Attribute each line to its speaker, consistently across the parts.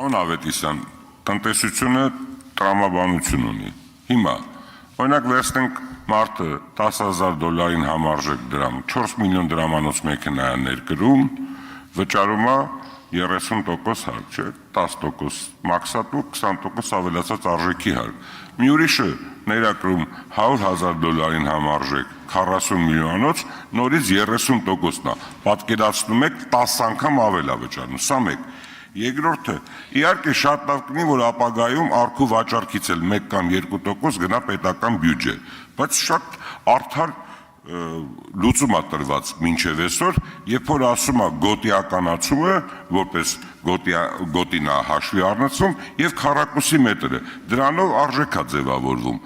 Speaker 1: Պարոն Ավետիսյան, տնտեսությունը տրամաբանություն ունի։ Հիմա, օրինակ վերցնենք մարդը $10,000 համարժեք դրամ, 4 միլիոն դրամանոց մեքենա է ներկրում, վճարում է 30% հարկ, չէ, 10% մաքսատու, 20% ավելացած արժեքի հարկ։ Մի ուրիշը ներկրում $100,000 համարժեք 40 միլիոնոց, նորից 30%-ն է, պատկերացնում եք 10 անգամ ավել է վճարում, սա մեկ։ Երկրորդը, իհարկե շատ լավ կլինի, որ ապագայում առքու վաճառքից էլ 1 կամ 2% գնա պետական բյուջե, բայց շատ արդար լուծում է տրված մինչև այսօր, երբ որ ասում է գոտիականացումը, որպես գոտին է հաշվի առնծվում եւ քառակուսի մետրը, դրանով արժեք է ձևավորվում։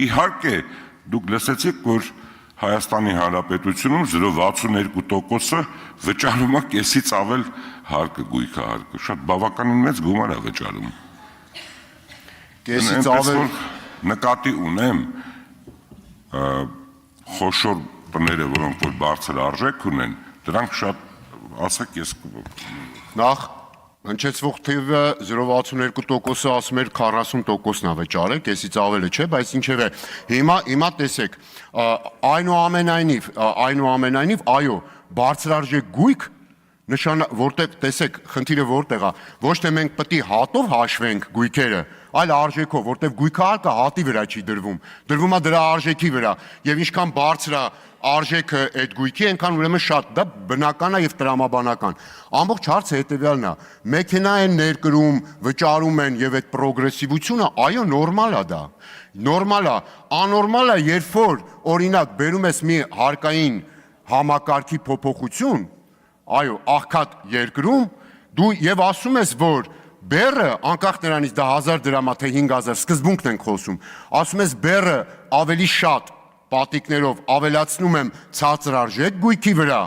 Speaker 1: Իհարկե, դուք լսեցիք, որ Հայաստանի Հանրապետությունում 0.62%-ը վճարում է կեսից ավել հարկը, գույքը հարկը, շատ բավականին մեծ գումար է վճարում։
Speaker 2: Կեսից ավել
Speaker 1: նկատի ունեմ խոշոր տները, որոնք որ բարձր արժեք ունեն, դրանք շատ, ասեք ես
Speaker 2: նախ հնչեցվող թիվը 0.62%-ը ասում էր 40%-ն է վճարել, կեսից ավելը չէ, բայց ինչևէ, հիմա տեսեք, այնուամենայնիվ, այո, բարձրարժեք գույք, որտեղ տեսեք, խնդիրը որտեղ է, ոչ թե մենք պետք է հատով հաշվենք գույքերը, այլ արժեքով, որտեղ գույքը հարկը հատի վրա չի դրվում, դրվում է դրա արժեքի վրա, եւ ինչքան բարձր է արժեքը այդ գույքի, այնքան ուրեմն շատ, դա բնական է եւ տրամաբանական։ Ամբողջ հարցը հետեւյալն է, մեքենա են ներկրում, վճարում են եւ այդ պրոգրեսիվությունը, այո, նորմալ է դա։ Նորմալ է, անորմալ է, երբ որ օրինակ բերում ես մի հարկային համակարգի փոփոխություն, այո, աղքատ երկրում, դու եւ ասում ես, որ բերը, անկախ նրանից դա 1000 դրամ է, թե 5000, սկզբունքն ենք խոսում, ասում ես բերը ավելի շատ պատիկներով ավելացնում եմ ցածր արժեք գույքի վրա,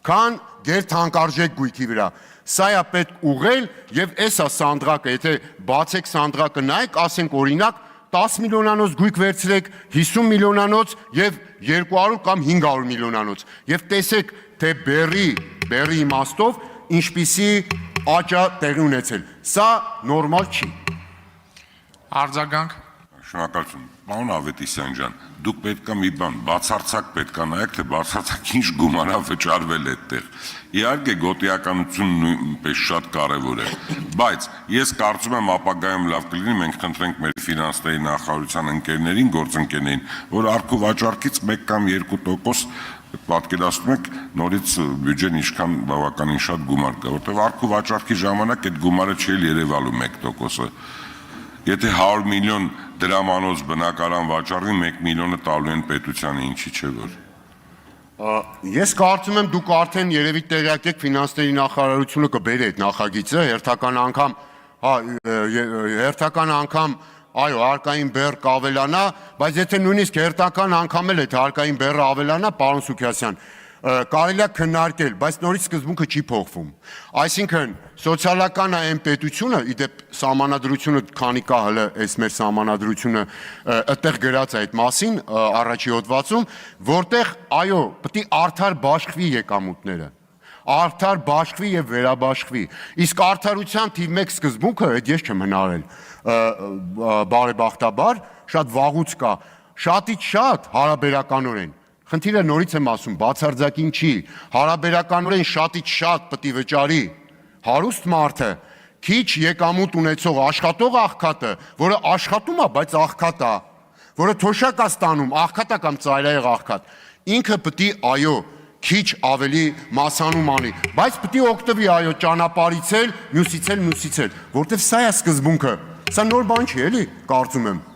Speaker 2: քան գերթանկարժեք գույքի վրա։ Սա է պետք ուղղել եւ էսա սանդղակը, եթե բացեք սանդղակը նայեք, ասենք օրինակ 10 միլիոնանոց գույք վերցրեք, 50 միլիոնանոց եւ 200 կամ 500 միլիոնանոց եւ տեսեք, թե բերի իմաստով ինչպիսի աճա տեղի ունեցել։ Սա նորմալ չի։
Speaker 3: Արձագանք։
Speaker 1: Շնորհակալություն։ Պարոն Ավետիսյան ջան, դուք պետք է մի բան բացարձակ պետք է նայեք, թե բացարձակ ինչ գումար է վճարվել այդտեղ։ Իհարկե գոտիականությունն նույնպես շատ կարևոր է, բայց ես կարծում եմ ապագայում լավ կլինի մենք խնդրենք մեր ֆինանսների նախարարության ընկերներին, գործընկերներին, որ առքու վաճառքից 1 կամ 2% պատկերացնում եք նորից բյուջեն ինչքան բավականին շատ գումար կա, որտեղ առքու վաճառքի ժամանակ այդ գումարը չի երևալու 1%-ը։ Եթե 100 միլիոն դրամանոց բնակարան վաճառվի, 1 միլիոնը տալու են պետությանը, ինչի՞ չէ որ։
Speaker 2: Ես կարծում եմ դուք արդեն երևի տեղյակ եք ֆինանսների նախարարությունը կբերի այդ նախագիծը, հերթական անգամ այո, հարկային բեռ կավելանա, բայց եթե նույնիսկ հերթական անգամ էլ այդ հարկային բեռը ավելանա, պարոն Սուքիասյան, կարելի է քննարկել, բայց նորից սկզբունքը չի փոխվում։ Այսինքն սոցիալական այն պետությունը, իդեպ սահմանադրությունը քանի կա հələ այս մեր սահմանադրությունը այդտեղ գրած է այդ մասին առաջի հոդվածում, որտեղ այո, պետք է արդար բաշխվի եկամուտները։ Արդար բաշխվի եւ վերաբաշխվի։ Իսկ արդարության թիվ 1 սկզբունքը, այդ ես չեմ հնարել, բարեբախտաբար, շատ վաղուց կա, շատից շատ հարաբերականորեն։ Խնդիրը նորից եմ ասում, բացարձակին չի, հարաբերականորեն շատից շատ պետք է վճարի հարուստ մարդը, քիչ եկամուտ ունեցող աշխատող աղքատը, որը աշխատում է, բայց աղքատ է, որը թոշակ է ստանում, աղքատ է կամ ծայրահեղ աղքատ, ինքը պետք է այո քիչ ավելի մասանում անի, բայց պետք է օգտվի այո ճանապարհից էլ, մյուսից էլ, որտեվ սա է սկզբունքը, սա նոր բան չի էլի, կարծում եմ։